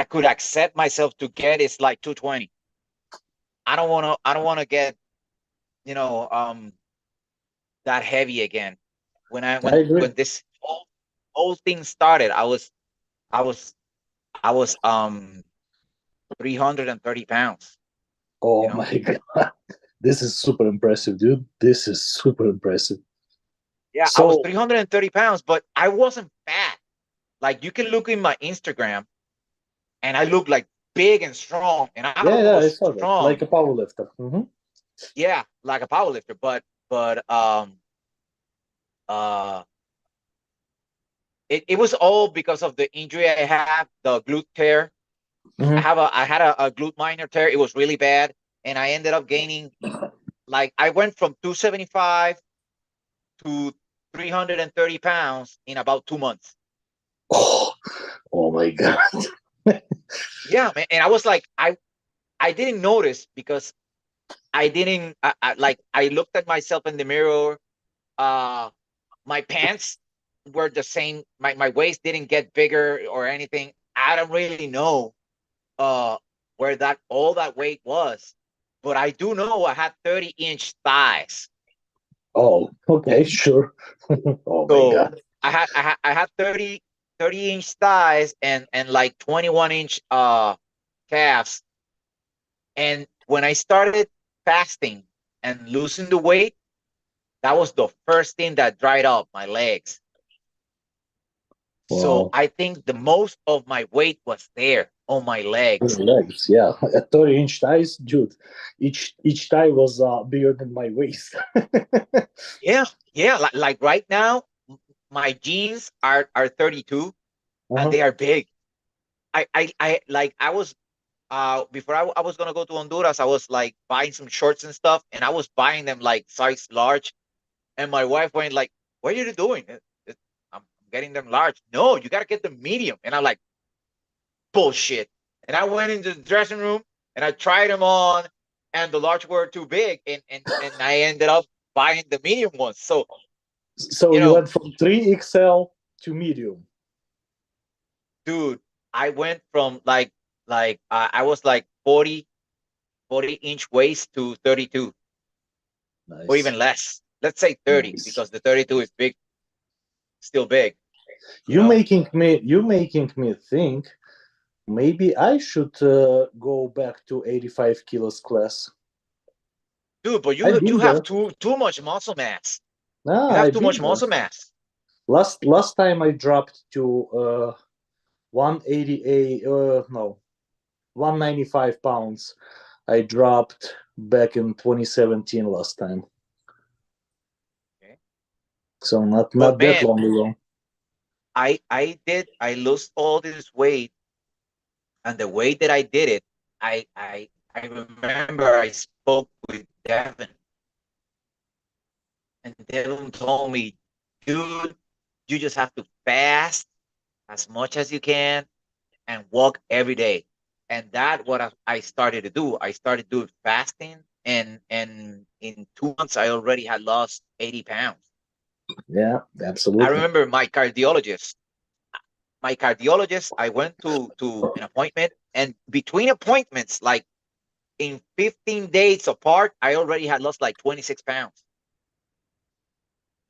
I could accept myself to get is like 220. I don't want to get, you know, that heavy again. I agree. When this whole thing started, I was I was 330 pounds, you Oh know? my God. This is super impressive, dude. This is super impressive. Yeah, I was So 330 pounds, but I wasn't fat. Like you can look in my Instagram and I look like big and strong, and I yeah, was yeah, I saw that. strong. Like a power lifter. Yeah, like a powerlifter, but uh it was all because of the injury I have, the glute tear. Hmm. I had a glute minor tear. It was really bad, and I ended up gaining, like I went from 275 to 330 pounds in about 2 months. Oh, oh my God. Yeah, man. And I was like, I didn't notice because I didn't like I looked at myself in the mirror. Uh, my pants were the same. My waist didn't get bigger or anything. I don't really know uh where that all that weight was, but I do know I had 30-inch thighs. Oh, okay, sure. Oh my So God. I had 30-inch thighs and like 21-inch calves. And when I started fasting and losing the weight, that was the first thing that dried up my legs. So Wow. I think the most of my weight was there on my Your legs. legs, yeah. At 30-inch thighs, dude. Each thigh was bigger than my waist. Yeah, yeah. Like right now, my jeans are 32 and Uh-huh. they are big. I was before I was gonna go to Honduras, I was like buying some shorts and stuff, and I was buying them like size large. And my wife went like, "What are you doing? I'm getting them large." No, you gotta get them medium. And I'm like, bullshit. And I went into the dressing room and I tried them on, and the large were too big, and I ended up buying the medium ones. So So you you know, went from 3XL to medium. dude, I went from I was like 40-inch waist to 32, or Nice. even less. Let's say 30 Nice. because the 32 is big, still big, you You know. making me think maybe I should go back to 85 kilos class. Dude, but I've you been have there. too much muscle mass. You have I've too much been there. muscle mass. Last time I dropped to 188 no 195 pounds. I dropped back in 2017 last time. Okay. So But not that man, long ago. I lost all this weight, and the way that I did it, I remember I spoke with Devin, and Devin told me, dude, you just have to fast as much as you can and walk every day. And that what I started to do. I started doing fasting, and in 2 months I already had lost 80 pounds. Yeah, I absolutely. remember my cardiologist, I went to an appointment, and between appointments, like in 15 days apart, I already had lost like 26 pounds.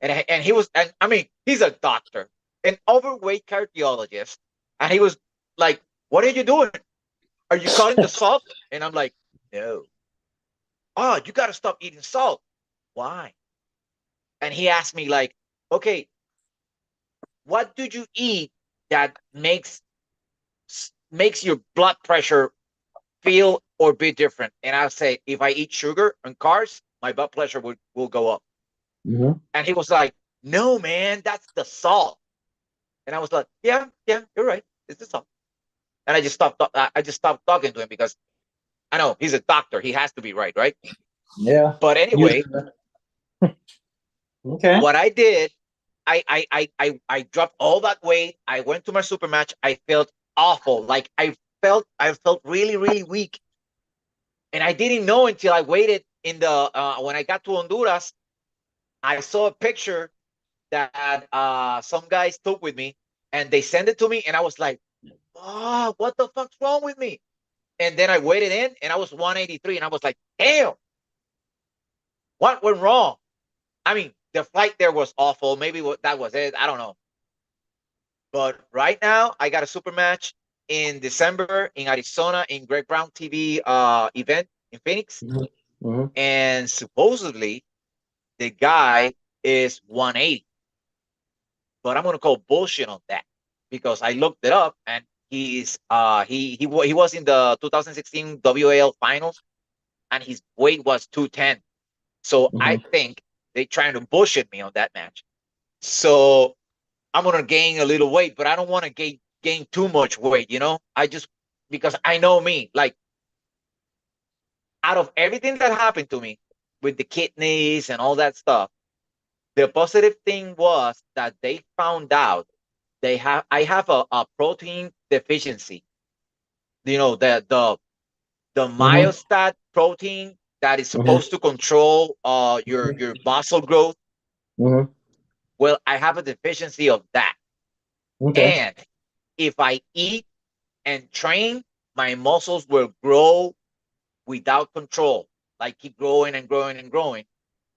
And he was, and I mean, he's a doctor, an overweight cardiologist, and he was like, "What are you doing? Are you cutting the salt?" And I'm like, "No." "Oh, you got to stop eating salt." "Why?" And he asked me like, "Okay, what do you eat that makes your blood pressure feel or be different?" And I'll say, if I eat sugar and carbs, my blood pressure will go up. Hmm. And he was like, "No, man, that's the salt." And I was like, "Yeah, yeah, you're right. It's the salt." And I just stopped talking to him because I know he's a doctor. He has to be right, right? Yeah. But You, anyway, okay. what I did, I dropped all that weight. I went to my super match. I felt awful. Like I felt really, really weak. And I didn't know until I waited in the when I got to Honduras. I saw a picture that some guys took with me, and they sent it to me, and I was like, oh, what the fuck's wrong with me? And then I weighed it in, and I was 183, and I was like, damn, what went wrong? I mean, the flight there was awful. Maybe that was it. I don't know. But right now, I got a super match in December in Arizona in Greg Brown TV event in Phoenix, Mm-hmm. Mm-hmm. and supposedly the guy is 180. But I'm gonna call bullshit on that because I looked it up, and he was in the 2016 WAL finals, and his weight was 210. So I Mm-hmm. think they trying to bullshit me on that match. So I'm gonna gain a little weight, but I don't want to gain too much weight. I just, because I know me. Like, out of everything that happened to me with the kidneys and all that stuff, the positive thing was that they found out I have a protein deficiency. The Mm-hmm. myostat protein that is Mm-hmm. supposed to control your muscle growth. Mm-hmm. Well, I have a deficiency of that. Okay. And if I eat and train, my muscles will grow without control, like keep growing and growing and growing.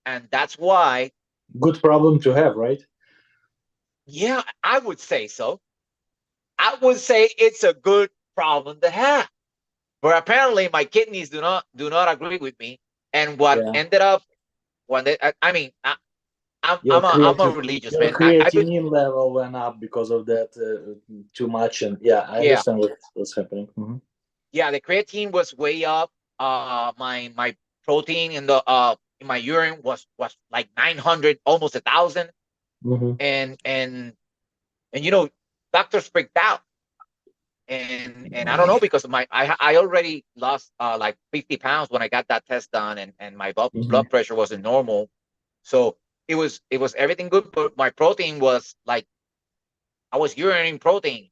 And that's why, Good problem to have, right? yeah, I would say so. I would say it's a good problem to have. But apparently my kidneys do not agree with me. And what Yeah. ended up when I mean, Your I'm a creative religious your man. I've been, creatinine level went up because of that too much, and yeah, I yeah, understand what's happening. Mm-hmm. yeah, the creatine was way up. My protein in my urine was like 900, almost 1,000. Mm-hmm. And doctors freaked out. And I don't know, because I already lost like 50 pounds when I got that test done, and my Mm-hmm. blood pressure wasn't normal. So it was everything good, but my protein was like, I was urinating protein.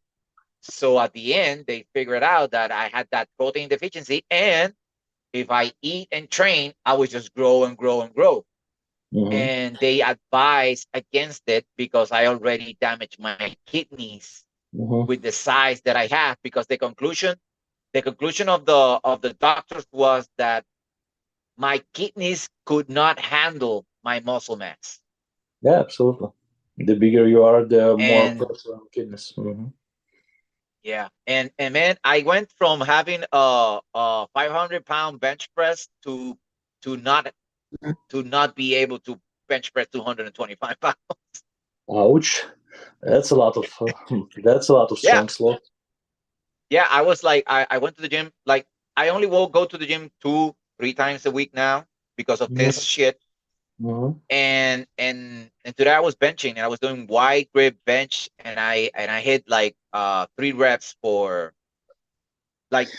So at the end, they figured out that I had that protein deficiency, and if I eat and train, I would just grow and grow and grow. Mm-hmm. And they advised against it because I already damaged my kidneys Mm-hmm. with the size that I have. Because the conclusion of the doctors was that my kidneys could not handle my muscle mass. Yeah, absolutely. The bigger you are, the more And pressure on kidneys. Mm-hmm. yeah, and man, I went from having a 500-pound bench press to not be able to bench press 225 pounds. Ouch. That's a lot of that's a lot of Yeah, strength loss. yeah. I was like, I went to the gym. Like, I only will go to the gym 2, 3 times a week now because of this Mm-hmm. shit. Mm-hmm. And today I was benching, and I was doing wide grip bench, and I hit like 3 reps for like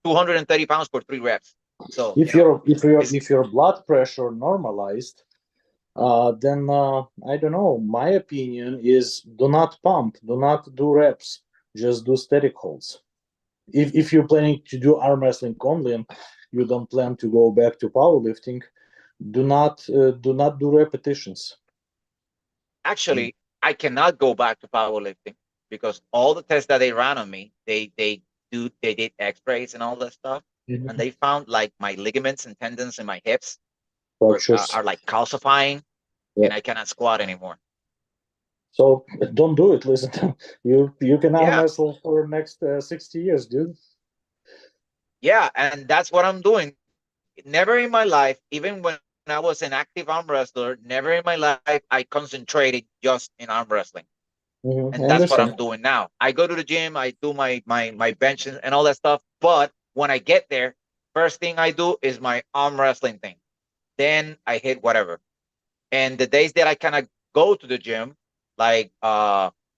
230 pounds for 3 reps. So If your if your it's if your blood pressure normalized, then I don't know. My opinion is do not pump, do not do reps, just do static holds. If you're planning to do arm wrestling only and you don't plan to go back to powerlifting, do not do repetitions. actually, I cannot go back to powerlifting because all the tests that they ran on me, they did X-rays and all that stuff, and Mhm. they found like my ligaments and tendons in my hips Fractures. are like calcifying, Yeah. and I cannot squat anymore. So don't do it. Listen, you can arm Yeah, wrestle for the next 60 years, dude. yeah, and that's what I'm doing. Never in my life, even when I was an active arm wrestler, never in my life I concentrated just in arm wrestling. And Hmm. that's I what I'm understand. doing now. I go to the gym, I do my bench and all that stuff. But when I get there, first thing I do is my arm wrestling thing. Then I hit whatever. And the days that I cannot go to the gym, like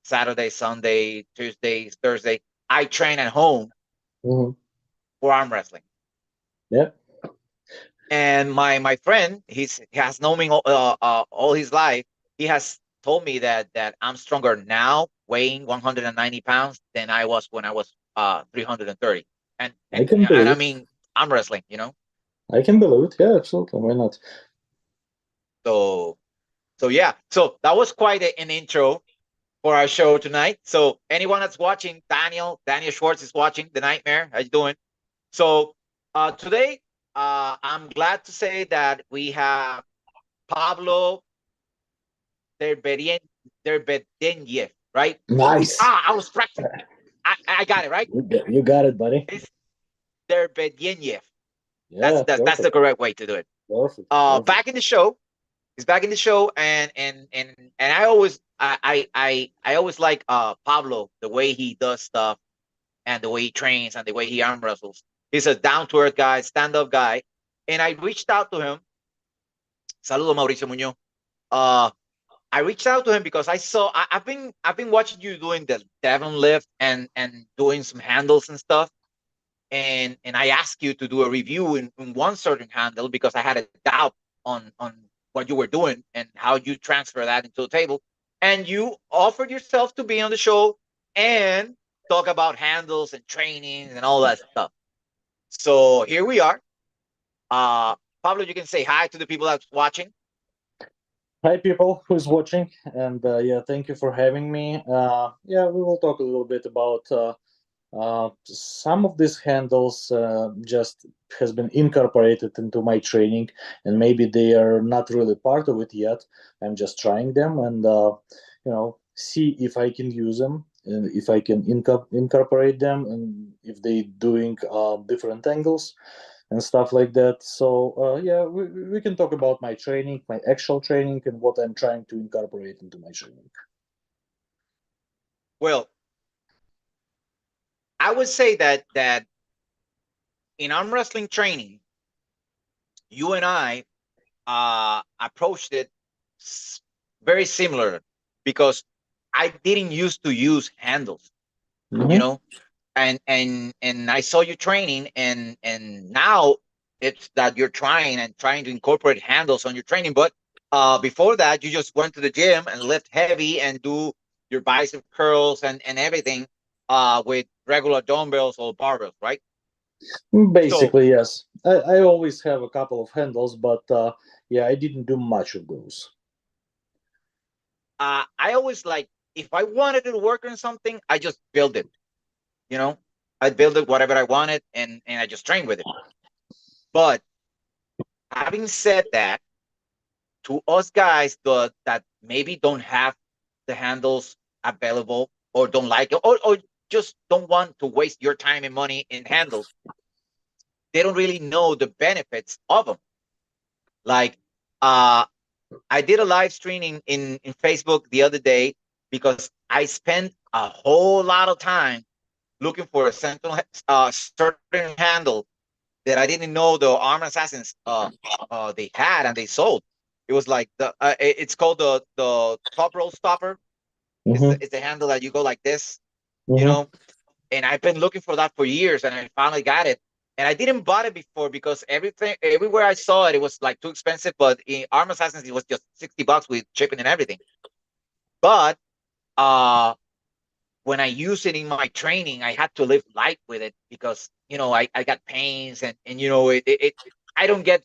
Saturday, Sunday, Tuesday, Thursday, I train at home Hmm. for arm wrestling. Yeah. And my friend, he has known me all his life. He has told me that I'm stronger now, weighing 190 pounds, than I was when I was 330. And I and can and I believe it. mean, I'm wrestling. I can believe it. Yeah, absolutely. Why not? So yeah. So that was quite an intro. for our show tonight. So anyone that's watching, Daniel Schwartz is watching. The Nightmare, how you doing? So today, I'm glad to say that we have Pavlo Derbedyen, Derbedyenyev, right? Nice. I was practicing. I got it right. You got it, buddy. It's Derbedyenyev. That's Yeah, that's the perfect. correct way to do it. Perfect. Perfect. Back in the show. He's back in the show, and I always like Pablo, the way he does stuff and the way he trains and the way he arm wrestles. He's a down to earth guy, stand up guy, and I reached out to him. Saludo Mauricio Muñoz. Uh, I reached out to him because I've been watching you doing the Devon lift and doing some handles and stuff, and I asked you to do a review in one certain handle because I had a doubt on what you were doing and how you transfer that into the table. And you offered yourself to be on the show and talk about handles and training and all that stuff. So here we are. Uh, Pablo, you can say hi to the people that's watching. Hi, people who's watching, and yeah, thank you for having me. Yeah, we will talk a little bit about some of these handles just has been incorporated into my training, and maybe they are not really part of it yet. I'm just trying them, and see if I can use them and if I can incorporate them, and if they doing different angles and stuff like that. So yeah, we can talk about my training, my actual training, and what I'm trying to incorporate into my training. Well, I would say that in arm wrestling training, you and I approached it very similar because I didn't used to use handles, you Mm-hmm. know, and I saw you training, and now it's that you're trying to incorporate handles on your training. But before that, you just went to the gym and lift heavy and do your bicep curls and everything with regular dumbbells or barbells, right? So Basically, yes. I always have a couple of handles, but yeah, I didn't do much of those. I always like if I wanted to work on something, I just build it. You know, I build it whatever I wanted, and I just train with it. But having said that, to us guys that maybe don't have the handles available or don't like it or just don't want to waste your time and money in handles, they don't really know the benefits of them. Like, I did a live streaming in Facebook the other day because I spent a whole lot of time looking for a certain handle that I didn't know the Arm Assassins they had and they sold. It was like it's called the top roll stopper. Mm-hmm. It's the handle that you go like this, you Mm-hmm. know. And I've been looking for that for years, and I finally got it. And I didn't buy it before because everywhere I saw it, it was like too expensive. But in Arm Assassins, it was just $60 with shipping and everything. But uh, when I use it in my training, I had to live light with it because I got pains and I don't get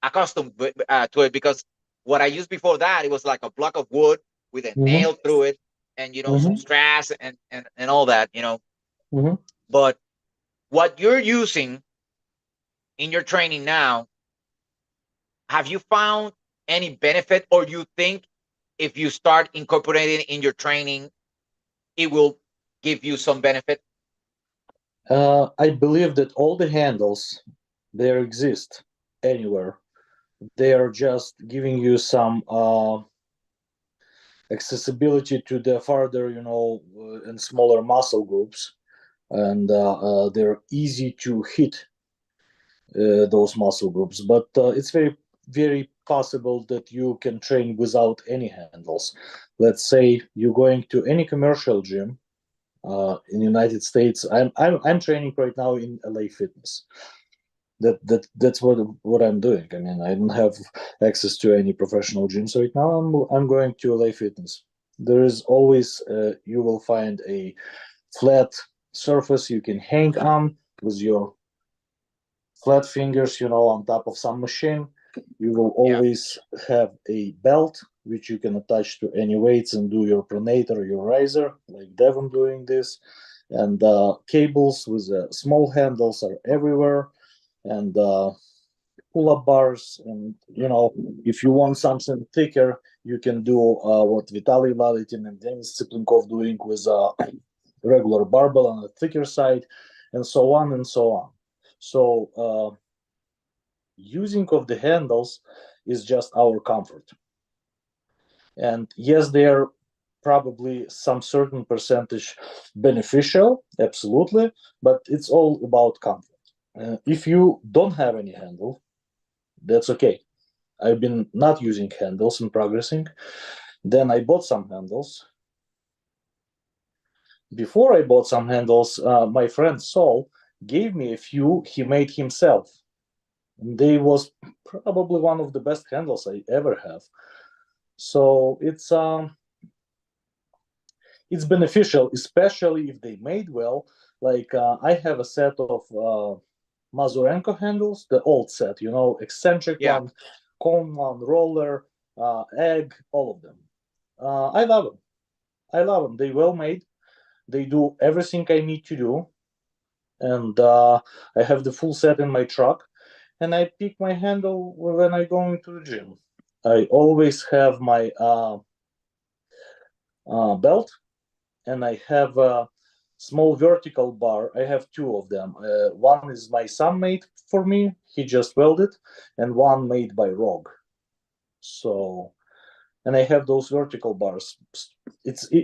accustomed to it because what I used before that it was like a block of wood with a Mm-hmm. nail through it and some Mm-hmm. straps and all that. Mm-hmm. But what you're using in your training now, have you found any benefit, or you think if you start incorporating it in your training, it will give you some benefit? I believe that all the handles there exist anywhere. They are just giving you some accessibility to the farther, and smaller muscle groups, and they're easy to hit those muscle groups. But it's very, very possible that you can train without any handles. Let's say you're going to any commercial gym in the United States. I'm training right now in LA Fitness. That's what I'm doing. I mean, I don't have access to any professional gyms right now. I'm going to LA Fitness. There is always you will find a flat surface you can hang on with your flat fingers, on top of some machine. You will Yeah. always have a belt which you can attach to any weights and do your pronator, your riser, like Devon doing this. And cables with small handles are everywhere. And pull-up bars. And if you want something thicker, you can do what Vitaly Lalitin and Denis Tsiplinkov doing with a regular barbell on the thicker side, and so on and so on. So using of the handles is just our comfort. And yes, they are probably some certain percentage beneficial, absolutely, but it's all about comfort. If you don't have any handle, that's okay. I've been not using handles and progressing. Then I bought some handles. Before I bought some handles, my friend Saul gave me a few he made himself. And they was probably one of the best handles I ever have. So it's beneficial, especially if they made well. Like I have a set of Mazurenko handles, the old set, eccentric Yeah. one, cone one, roller, egg, all of them. I love them. I love them. They well made. They do everything I need to do, and I have the full set in my truck. And I pick my handle when I go into the gym. I always have my belt, and I have a small vertical bar. I have two of them. One is my son made for me; he just welded, and one made by Rogue. So, and I have those vertical bars.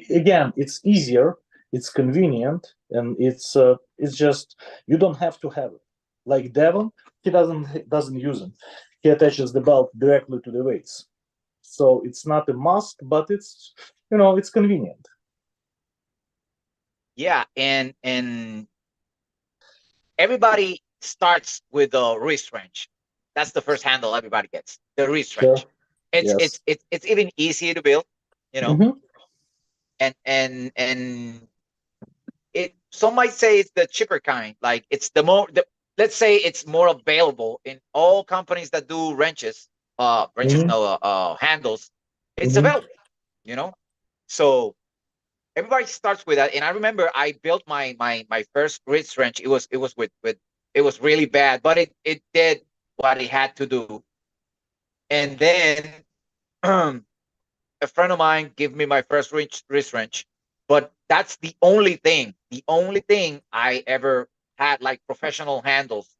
Again, it's easier, it's convenient, and it's just you don't have to have it. Like Devon, he doesn't use them. He attaches the belt directly to the weights, so it's not a must, but it's convenient. Yeah, and everybody starts with the wrist wrench. That's the first handle everybody gets. The wrist Sure. wrench. It's Yes. it's it's it's even easier to build, you know. Mm-hmm. And it some might say it's the cheaper kind. Like it's the more the let's say it's more available in all companies that do wrenches Mm-hmm. no handles. It's Mm-hmm. available, you know. So everybody starts with that. And I remember I built my first wrist wrench. It was with it was really bad, but it did what it had to do. And then a friend of mine gave me my first wrist wrench. But that's the only thing I ever had like professional handles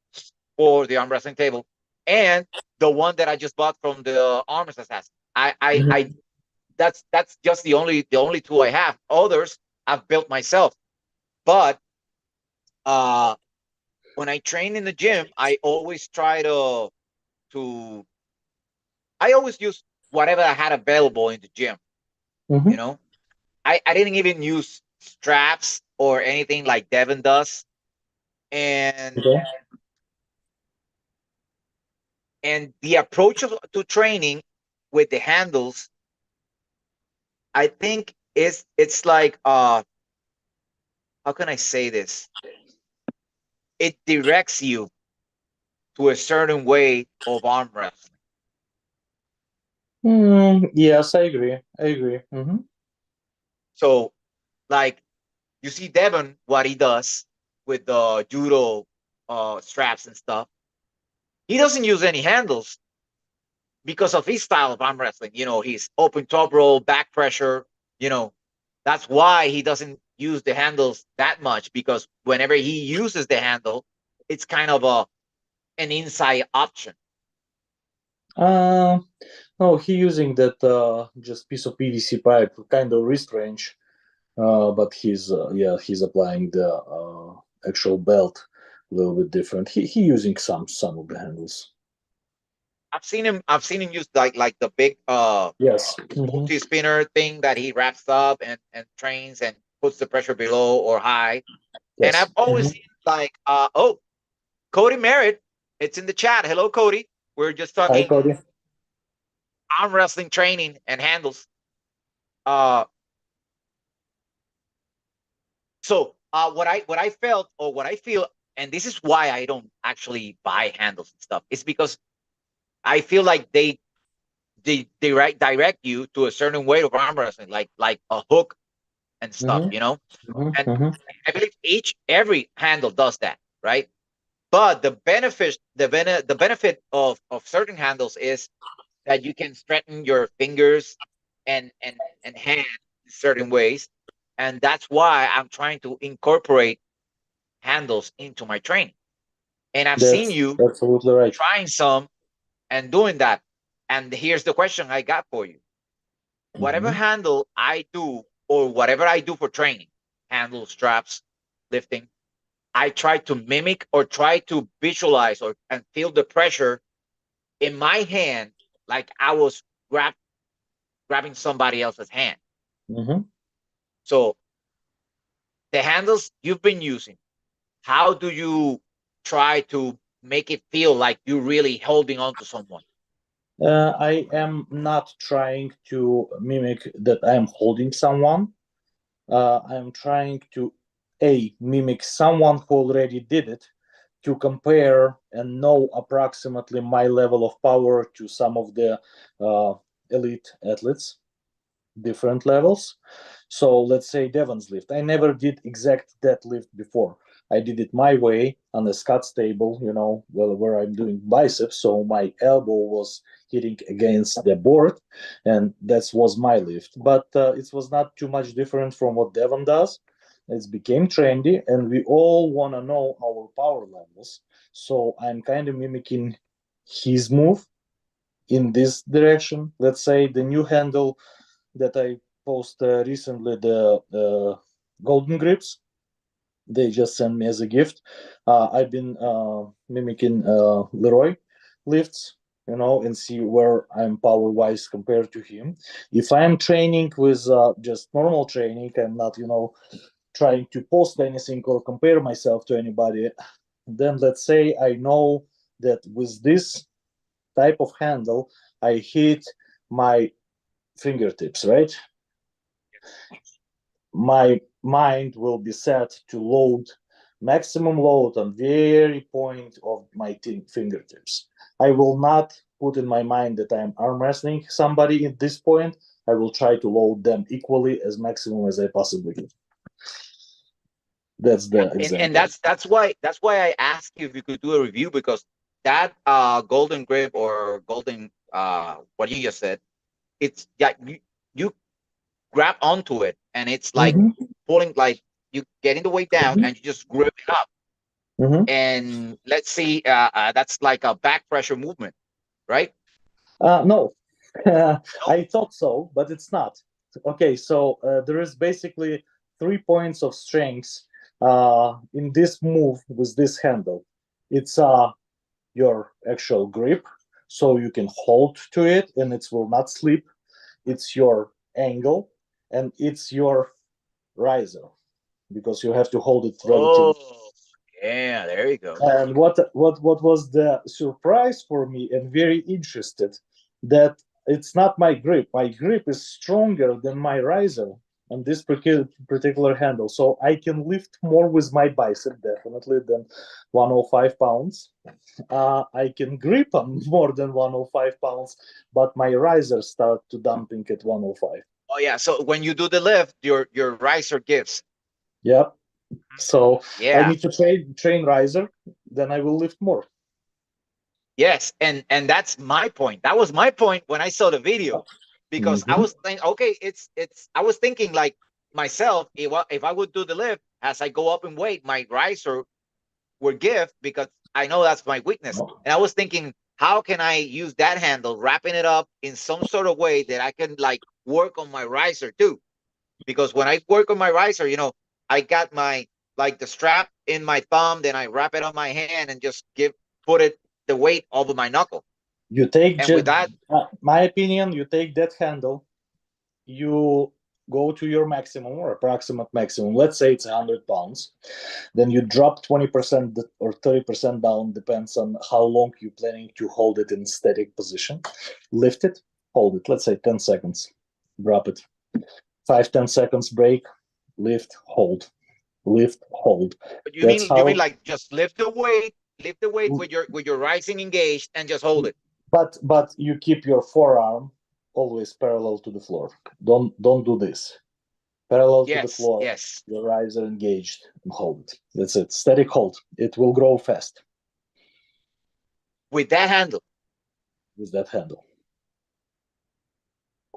for the arm wrestling table, and the one that I just bought from the Armors Assassin. I that's just the only two I have. Others I've built myself. But uh, when I train in the gym, I always try to I always use whatever I had available in the gym. Mm-hmm. You know, I didn't even use straps or anything like Devin does, and Okay. and the approach to training with the handles, I think is it's like how can I say this? It directs you to a certain way of arm wrestling. Yes, I agree. I agree. Mm-hmm. So, like, you see Devon, what he does with the judo straps and stuff. He doesn't use any handles because of his style of arm wrestling. He's open top roll, back pressure. You know, that's why he doesn't use the handles that much, because whenever he uses the handle, it's kind of an inside option. Uh, no, he using that just piece of PVC pipe, kind of wrist range. But he's applying the actual belt a little bit different. He using some of the handles. I've seen him use like the big Yes. Hmm. multi spinner thing that he wraps up and trains and puts the pressure below or high. And Yes. I've always Hmm. seen like oh, Cody Merritt, it's in the chat. Hello, Cody. We're just Hi, talking Cody. arm wrestling training and handles. Uh, so what I felt or what I feel, and this is why I don't actually buy handles and stuff, is because I feel like direct you to a certain way of arm wrestling, like a hook and stuff, Mm-hmm. you know. And Mm-hmm. I believe every handle does that, right? But the benefit of certain handles is that you can strengthen your fingers and hand in certain ways, and that's why I'm trying to incorporate handles into my training. And I've seen That's you absolutely right. trying some and doing that. And here's the question I got for you: whatever Mm-hmm. handle I do or whatever I do for training, handle, straps, lifting, I try to mimic or try to visualize or and feel the pressure in my hand, like I was grabbing somebody else's hand. Mm-hmm. So the handles you've been using, how do you try to make it feel like you're really holding on to someone? I am not trying to mimic that I am holding someone. I'm trying to mimic someone who already did it, to compare and know approximately my level of power to some of the elite athletes, different levels. So let's say Devon's lift. I never did exact that lift before. I did it my way on the Scott's table, where I'm doing biceps. So my elbow was hitting against the board, and that was my lift. But it was not too much different from what Devon does. It became trendy, and we all want to know our power levels. So I'm kind of mimicking his move in this direction. Let's say the new handle that I posted recently, the golden grips. They just sent me as a gift. I've been mimicking Leroy lifts, and see where I'm power wise compared to him. If I'm training with just normal training, I'm not, trying to post anything or compare myself to anybody, then let's say I know that with this type of handle, I hit my fingertips, right? My mind will be set to load maximum load on very point of my fingertips. I will not put in my mind that I'm arm wrestling somebody at this point. I will try to load them equally as maximum as I possibly can. That's Yeah, the and example. that's why I asked you if you could do a review, because that golden grip or golden what you just said, it's yeah, you grab onto it and it's like Mm-hmm. pulling, like you getting the weight down and you just grip it up, Mm-hmm. and let's see, that's like a back pressure movement, right? No, No. I thought so, but it's not. Okay, so there is basically 3 points of strength in this move with this handle. It's your actual grip, so you can hold to it and it will not slip. It's your angle, and it's your riser, because you have to hold it relatively. Oh, yeah, there you go. And what was the surprise for me and very interested, that it's not my grip. My grip is stronger than my riser on this particular handle, so I can lift more with my bicep definitely than 105 pounds. I can grip on more than 105 pounds, but my riser start to dumping at 105. Oh yeah, so when you do the lift, your riser gives. Yep. So I Yeah. need to train riser, then I will lift more. Yes, and that's my point. That was my point when I saw the video, because I Mm-hmm. was thinking, okay, it's. I was thinking like myself, if I would do the lift as I go up in weight, my riser would give, because I know that's my weakness. And I was thinking, how can I use that handle, wrapping it up in some sort of way that I can like work on my riser too? Because when I work on my riser, I got my like the strap in my thumb, then I wrap it on my hand and just put it the weight over my knuckle. You take And with that, my opinion, you take that handle, you go to your maximum or approximate maximum. Let's say it's 100 pounds. Then you drop 20% or 30% down, depends on how long you're planning to hold it in static position. Lift it, hold it. Let's say 10 seconds. Drop it. 5-10 seconds break, lift, hold, lift, hold. you That's mean you mean how. like just lift the weight with your rising engaged and just hold it. But you keep your forearm always parallel to the floor. Don't do this. Parallel to the Yes, floor, yes. your eyes are engaged, and hold. That's it. Static hold. It will grow fast With that handle. with that handle.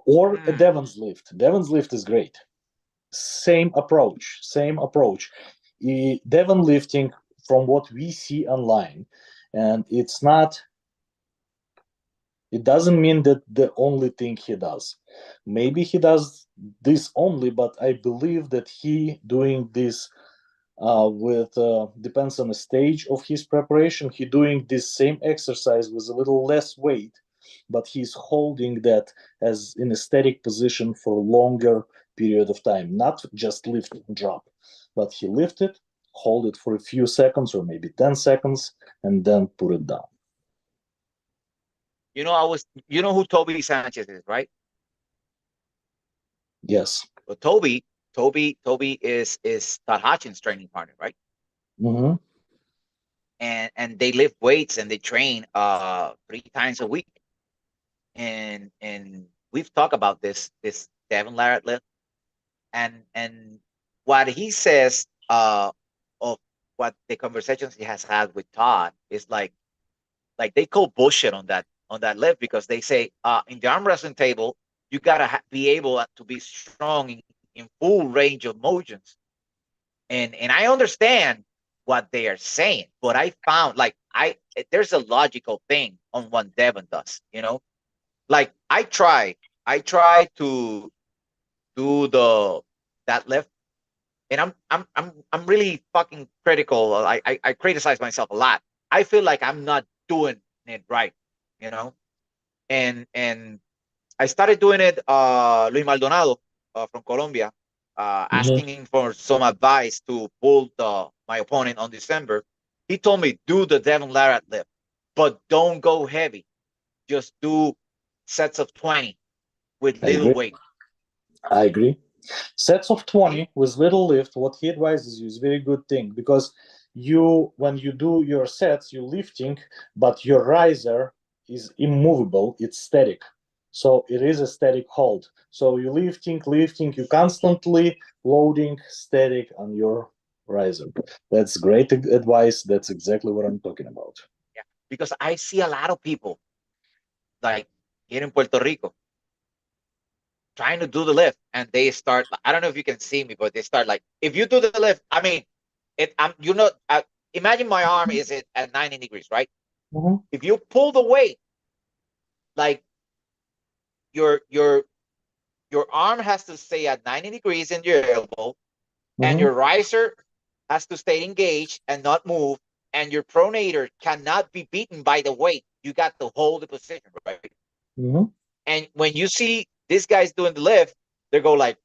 Or a Mm. Devon's lift. Devon's lift is great. Same approach. Same approach. Devon lifting, from what we see online, and it doesn't mean that the only thing he does. Maybe he does this only, but I believe that he doing this with depends on the stage of his preparation. He doing this same exercise with a little less weight, but he's holding that as in a static position for a longer period of time, not just lift and drop, but he lift it, hold it for a few seconds or maybe 10 seconds, and then put it down. You know who Toby Sanchez is, right? Yes. Well, Toby is Todd Hodgins' training partner, right? Mm-hmm. And they lift weights and they train 3 times a week. And we've talked about this Devin Larratt lift, and what he says of what the conversations he has had with Todd is like they call bullshit on that lift, because they say in the arm wrestling table you gotta be able to be strong in full range of motions, and I understand what they are saying, but I found like I there's a logical thing on what Devon does, like I try to do that lift, and I'm really fucking critical. I criticize myself a lot. I feel like I'm not doing it right, you know. And I started doing it. Luis Maldonado from Colombia, asking Mm-hmm. him for some advice to pull my opponent on December. He told me do the Devon Larratt lift, but don't go heavy. Just do sets of 20 with I little agree. weight. I agree. Sets of See? 20 with little lift, what he advises you is very good thing, because when you do your sets, you're lifting, but your riser is immovable, it's static. So it is a static hold. So you're lifting, you constantly loading static on your riser. That's great advice. That's exactly what I'm talking about. Yeah. Because I see a lot of people like here in Puerto Rico trying to do the lift, and they start, I don't know if you can see me, but they start like, if you do the lift, I mean, imagine my arm is at 90 degrees, right? Mhm, If you pull the weight, like your your your arm has to stay at 90 degrees in your elbow, and your mhm, riser has to stay engaged and not move, and your pronator cannot be beaten by the weight. You got to hold the position, right? mhm, And when you see these guys doing the lift, they go like,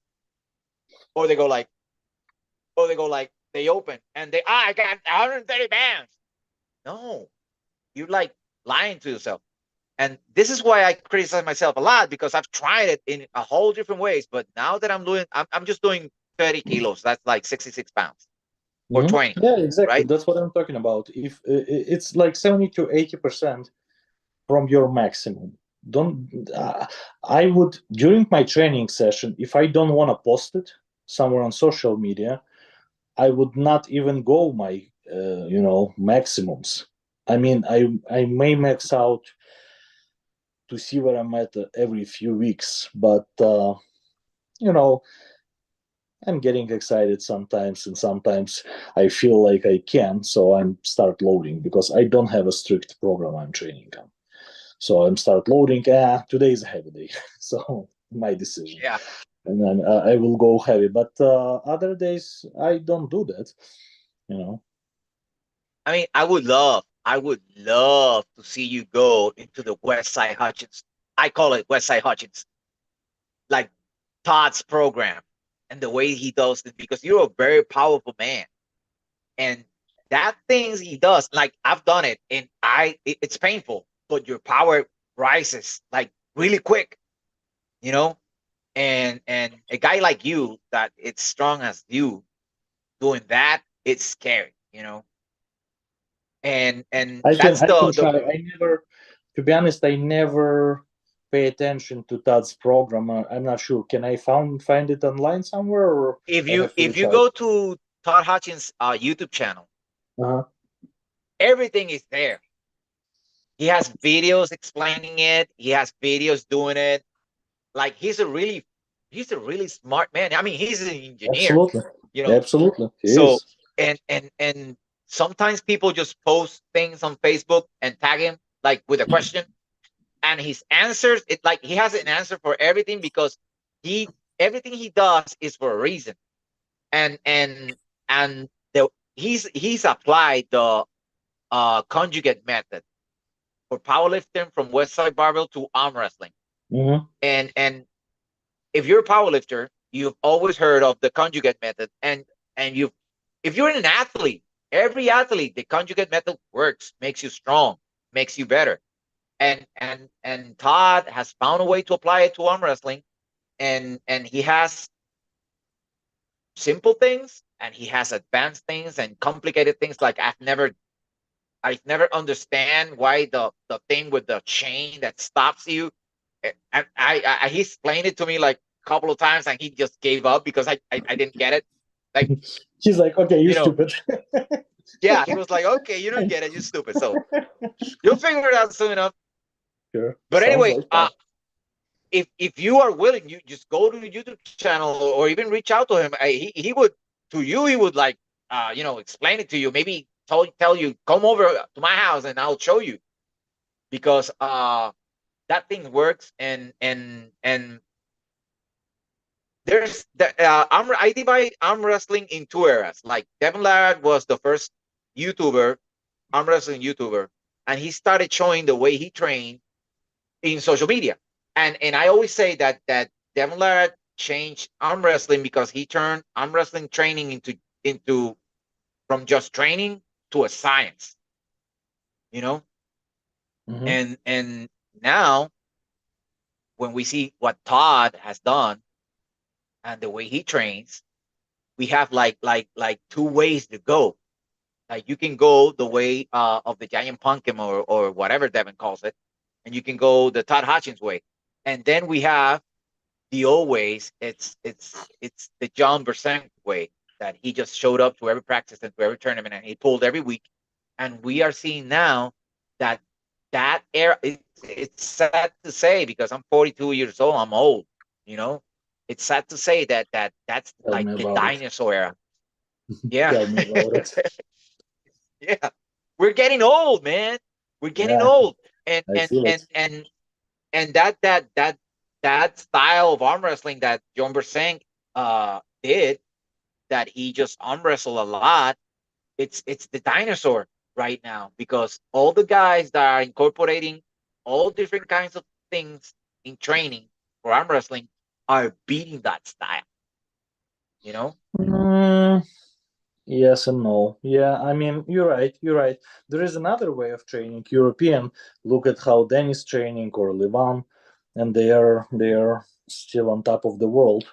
or they go like, they open and I got 130 pounds. No, you're like lying to yourself. And this is why I criticize myself a lot, because I've tried it in a whole different ways. But now that I'm just doing 30 kilos. That's like 66 pounds or mhm. 20, Yeah, exactly. right? That's what I'm talking about. If it's like 70 to 80% from your maximum. Don't. I would, during my training session, if I don't want to post it somewhere on social media, I would not even go my maximums. I mean, I may max out to see where I'm at every few weeks, but you know I'm getting excited sometimes, and sometimes I feel like I can, so I'm start loading because I don't have a strict program I'm training on. So I'm start loading. Today is a heavy day, so my decision, Yeah. and then I will go heavy. But other days I don't do that. You know. I mean, I would love to see you go into the West Side Hutchins. I call it West Side Hutchins, like Todd's program and the way he does it, because you're a very powerful man. And that things he does, like I've done it, and it's painful, but your power rises like really quick, you know. And a guy like you that it's strong as you doing that, it's scary, you know. And I can that's I can the try. I never To be honest, I never pay attention to Todd's program. I'm not sure. Can I find it online somewhere, or If I you have to if reach you out? go to Todd Hutchins' YouTube channel, Uh-huh. everything is there. He has videos explaining it. He has videos doing it. Like he's a really smart man. I mean, he's an engineer, Absolutely, you know. absolutely, he So is. and sometimes people just post things on Facebook and tag him like with a question, and his answers, it like he has an answer for everything because he everything he does is for a reason. And the he's applied the conjugate method for powerlifting from West Side Barbell to arm wrestling. Mm-hmm. And if you're a powerlifter, you've always heard of the conjugate method, and you if you're an athlete, every athlete, the conjugate method works, makes you strong, makes you better. And Todd has found a way to apply it to arm wrestling, and he has simple things and he has advanced things and complicated things. Like I've never understand why the thing with the chain that stops you. And he explained it to me like a couple of times, and he just gave up because I didn't get it. Like, He's like, okay, you you know, stupid. yeah, he was like, okay, you don't get it, you stupid. So you'll figure it out soon enough. Sure, But sounds anyway, like fun. if you are willing, you just go to the YouTube channel or even reach out to him. He would to you. He would like explain it to you. Maybe tell you come over to my house and I'll show you because that thing works and there's the I divide arm wrestling in two eras. Like Devin Ladd was the first YouTuber, arm wrestling YouTuber, and he started showing the way he trained in social media. And I always say that Devin Ladd changed arm wrestling because he turned arm wrestling training into from just training to a science, you know. Mm-hmm. And now when we see what Todd has done and the way he trains, we have like two ways to go. Like you can go the way of the giant pumpkin or whatever Devin calls it, and you can go the Todd Hutchins way. And then we have the old ways. It's the John Bersenk way that he just showed up to every practice and to every tournament and he pulled every week. And we are seeing now that that era. It's sad to say because I'm 42 years old. I'm old. You know, it's sad to say that's Tell like me the about it. dinosaur era. Yeah. Tell me about it. Yeah, we're getting old, man. We're getting Yeah, old, and I and feel and it. and and that style of arm wrestling that John Bersenk did, that he just arm wrestled a lot. It's the dinosaur right now because all the guys that are incorporating all different kinds of things in training for arm wrestling are beating that style. You know, Mm, yes and no. Yeah, I mean, you're right. You're right. There is another way of training. European. Look at how Dennis training or Levan, and they are still on top of the world.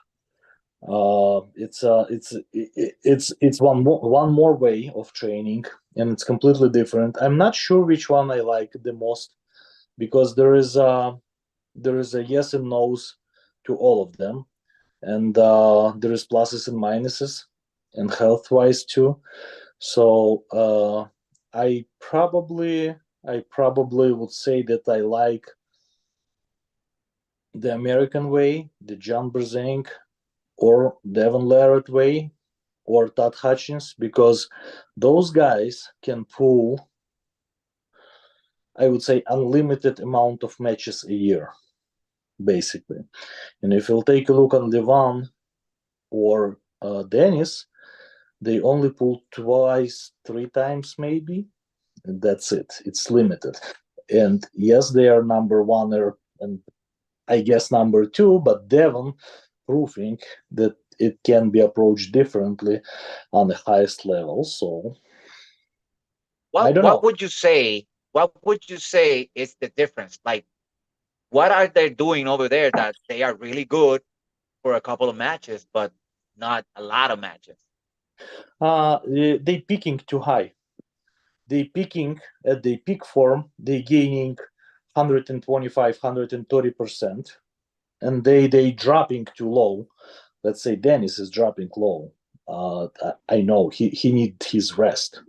It's one more way of training, and it's completely different. I'm not sure which one I like the most because there is a yes and no's to all of them, and there is pluses and minuses, and health wise too. So I probably would say that I like the American way, the John Brzenk or Devon Larratt way, or Todd Hutchins, because those guys can pull, I would say, unlimited amount of matches a year, basically. And if you'll take a look on Levan or Dennis, they only pull twice, three times maybe, and that's it. It's limited. And yes, they are number one and I guess number two, but Devon proving that it can be approached differently on the highest level. So I what don't what know. would you say? What would you say is the difference? Like, what are they doing over there that they are really good for a couple of matches, but not a lot of matches? They picking too high. They picking at the peak form. They gaining 125, 130%, and they dropping too low. Let's say Dennis is dropping low. I know he need his rest,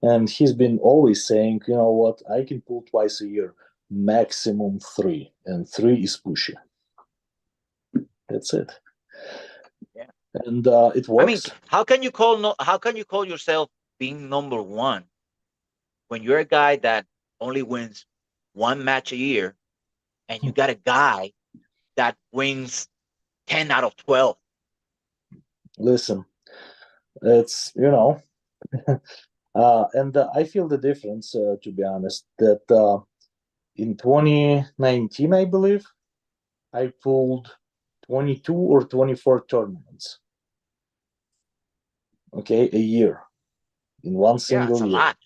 and he's been always saying, you know what, I can pull twice a year, maximum three, and three is pushy. That's it, Yeah. and it I mean, works. how can you call no? How can you call yourself being number one when you're a guy that only wins one match a year, and you got a guy that wins 10 out of 12? Listen, it's and I feel the difference, to be honest, that in 2019, I believe, I pulled 22 or 24 tournaments, okay, a year, in one Yeah, it's single a year, lot.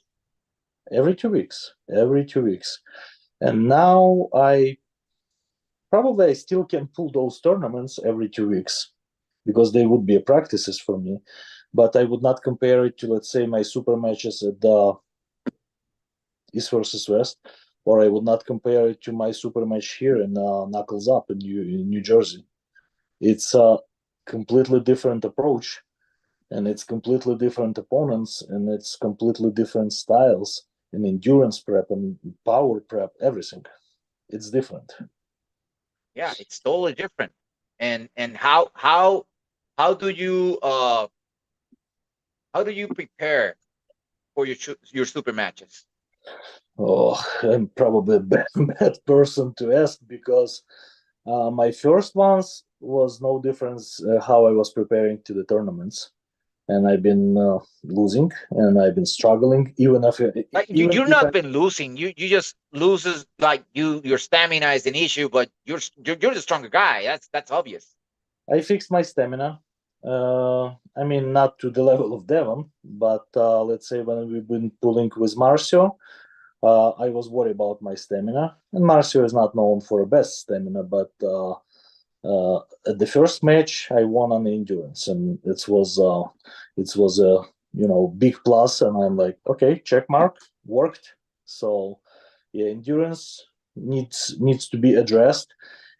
every 2 weeks, every 2 weeks. And now I still can pull those tournaments every 2 weeks because they would be practices for me. But I would not compare it to, let's say, my super matches at the East versus West, or I would not compare it to my super match here in Knuckles Up in New Jersey. It's a completely different approach, and it's completely different opponents, and it's completely different styles and endurance prep and power prep, everything. It's different. Yeah, it's totally different. And how how do you prepare for your super matches? Oh, I'm probably a bad person to ask because my first ones was no difference how I was preparing to the tournaments, and I've been losing, and I've been struggling, Like even you're if I not been losing. You just loses like your stamina is an issue, but you're the stronger guy. That's obvious. I fixed my stamina. I mean, not to the level of Devon, but let's say when we've been pulling with Marcio, I was worried about my stamina. And Marcio is not known for best stamina, but at the first match, I won on endurance, and it was a big plus. And I'm like, okay, check mark, worked. So yeah, endurance needs to be addressed,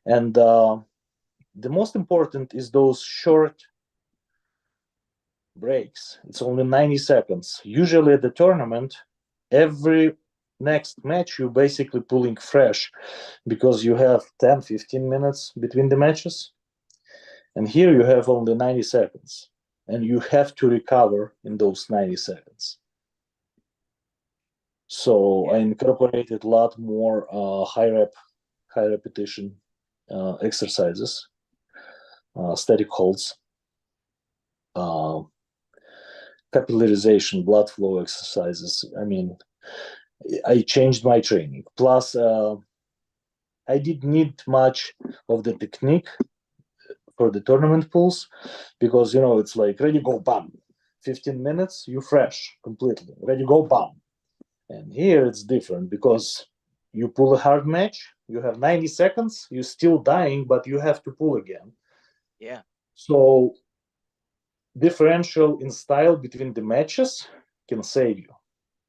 and the most important is those short breaks. It's only 90 seconds. Usually at the tournament, every next match you're basically pulling fresh because you have 10, 15 minutes between the matches. And here you have only 90 seconds. And you have to recover in those 90 seconds. So I Yeah, incorporated a lot more high repetition exercises, static holds, uh, capillarization, blood flow exercises. I mean, I changed my training. Plus, I didn't need much of the technique for the tournament pulls because it's like ready go bam, 15 minutes you fresh completely ready go bam. And here it's different because you pull a hard match, you have 90 seconds, you're still dying, but you have to pull again. yeah, So differential in style between the matches can save you.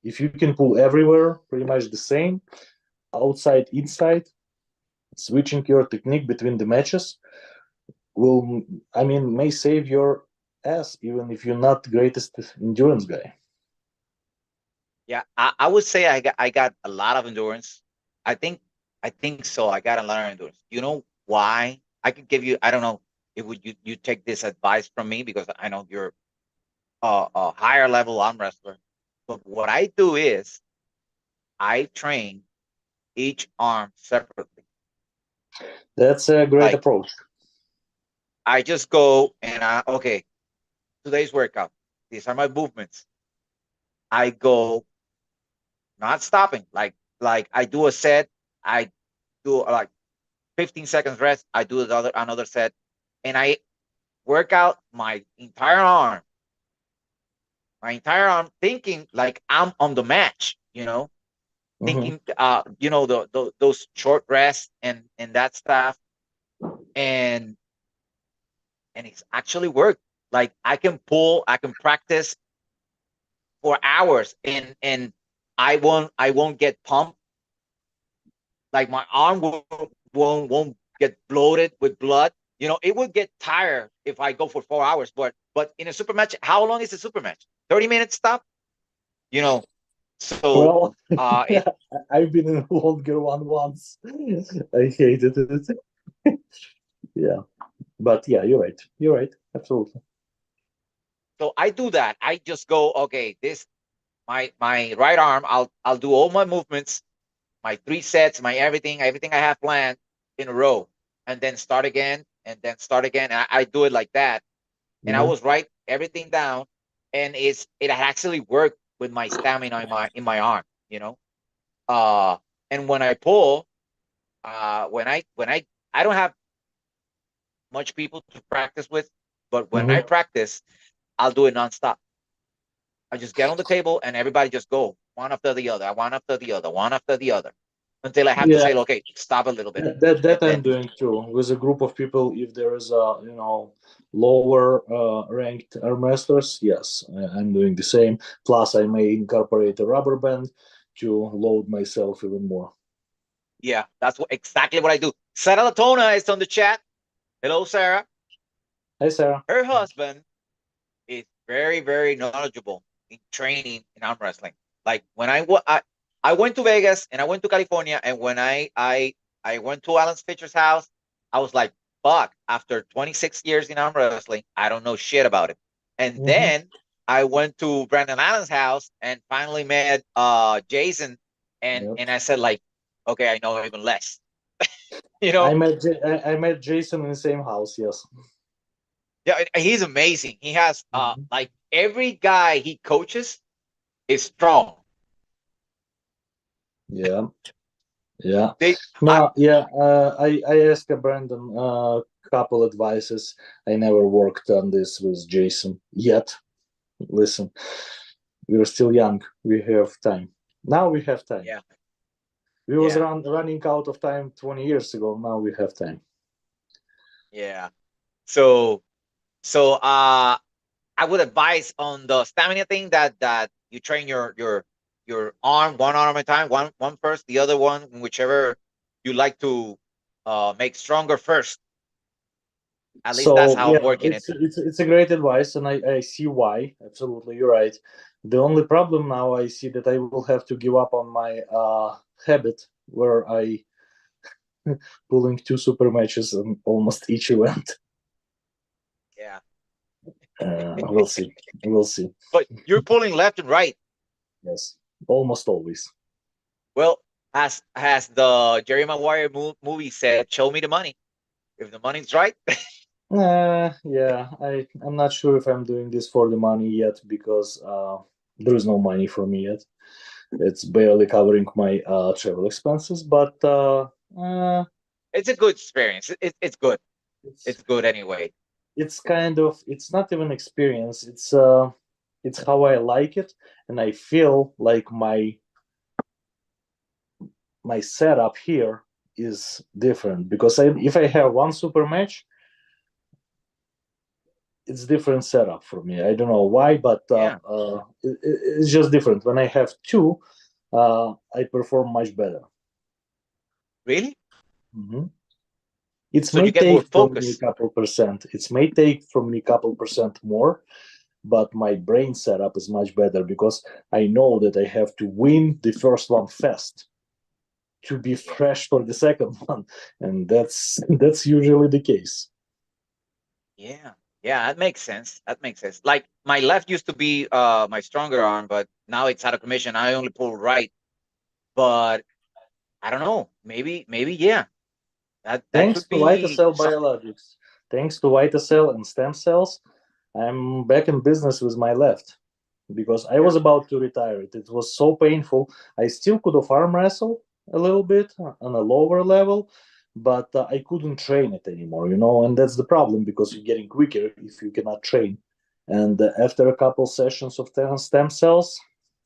If you can pull everywhere pretty much the same, outside, inside, switching your technique between the matches will, I mean, may save your ass even if you're not the greatest endurance guy. yeah. I would say I got a lot of endurance. I think so. I got a lot of endurance. You know why? I could give you. I don't know if would you take this advice from me because I know you're a higher level arm wrestler. But what I do is I train each arm separately. That's a great Like approach. I just go and okay, today's workout. These are my movements. I go not stopping. Like I do a set. I do like 15 seconds rest. I do another set, and I work out my entire arm, thinking like I'm on the match. Mhm. Thinking those short rests and that stuff, and it's actually worked. Like I can practice for hours, and I won't get pumped like my arm won't get bloated with blood. You know, it would get tired if I go for 4 hours. But in a super match, how long is a super match? 30 minutes stop. You know, so Well, it I've been in a longer one once. I hated it. Yeah, but yeah, you're right. You're right. Absolutely. so I do that. I just go, okay, this my right arm. I'll do all my movements, my 3 sets, my everything I have planned in a row, and then start again, and then start again. I do it like that, and I Hmm. was write everything down, and it actually worked with my stamina in my arm. You know, uh, and when I pull, when I don't have much people to practice with, but when I Hmm. practice, I'll do it nonstop. I just get on the table and everybody just go one after the other, one after the other, one after the other, until I have to Yeah, say, okay, stop a little bit, that and I'm then doing too with a group of people. If there is a lower ranked arm wrestlers, yes, I'm doing the same. Plus, I may incorporate a rubber band to load myself even more. yeah, that's exactly what I do. Sarah Latona is on the chat. Hello, Sarah. Hi, Sarah. Her husband is very, very knowledgeable in training in arm wrestling. Like when I went to Vegas and I went to California, and when I went to Alan Fisher's house, I was like, fuck, after 26 years in arm wrestling, I don't know shit about it. And Hmm. then I went to Brandon Allen's house and finally met Jason, Yep. and I said like, okay, I know even less. You I know, met I met Jason in the same house. Yes. yeah, he's amazing. He has Mhm. like every guy he coaches is strong. Yeah. Yeah. They, I, No. Yeah. I asked Brandon couple advices. I never worked on this with Jason yet. Listen, we're still young. We have time. Now we have time. yeah, We was yeah, running out of time 20 years ago. Now we have time. yeah. So, so I would advise on the stamina thing that you train your arm one arm at a time, one first, the other one whichever you like to make stronger first. At least that's So how I'm yeah, working it. it's a great advice, and I see why. Absolutely, you're right. The only problem now I see that I will have to give up on my habit where I pulling two super matches on almost each event. Yeah, We'll see. We'll see. but you're pulling left and right. Yes, almost always. Well, as the Jerry Maguire movie said, "Show me the money. If the money's right." Yeah, I'm not sure if I'm doing this for the money yet because there is no money for me yet. It's barely covering my travel expenses, but It's a good experience. It's good. it's It's good anyway. it's kind of it's not even experience. It's how I like it, and I feel like my setup here is different because if I have one super match, it's different setup for me. I don't know why, but Yeah. it's just different. When I have two, I perform much better. Really? Mhm. It So you may get more take from me a focus. couple percent. It may take from me a couple percent more, but my brain setup is much better because I know that I have to win the first one fast to be Yeah. fresh for the second one, and that's usually the case. Yeah. Yeah, that makes sense. That makes sense. Like my left used to be my stronger arm, but now it's out of commission. I only pull right. But I don't know. Maybe yeah. That Thanks could to White be Cell something. Biologics, thanks to White Cell and stem cells, I'm back in business with my left because I Yeah. was about to retire it. It was so painful. I still could have arm wrestle a little bit on a lower level, but I couldn't train it anymore, and that's the problem because you're getting weaker if you cannot train. And after a couple sessions of stem cells,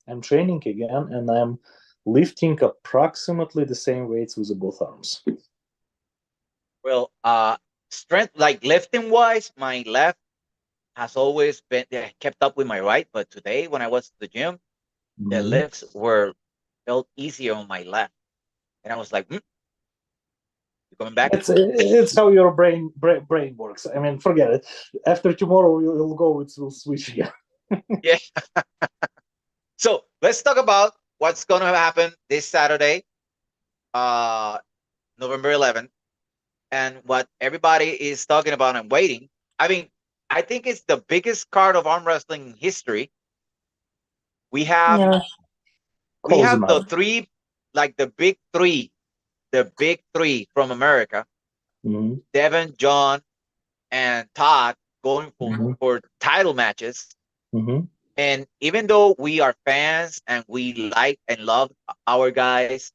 I'm training again and I'm lifting approximately the same weights with both arms. Well, strength like lifting wise, my left has always been kept up with my right. But today, when I was to the gym, the Mhm. lifts were felt easier on my left, and I was like, coming back. It's how your brain works. I mean, forget it. After tomorrow, you'll go. It will switch again. Yeah. So let's talk about what's going to happen this Saturday, uh, November 11th, and what everybody is talking about and waiting. I mean, I think it's the biggest card of arm wrestling history. We have Yeah, we close have the enough. three, like the big three from America: Mm-hmm. Devin, John, and Todd, going Mm-hmm. for title matches. Mm-hmm. And even though we are fans and we like and love our guys,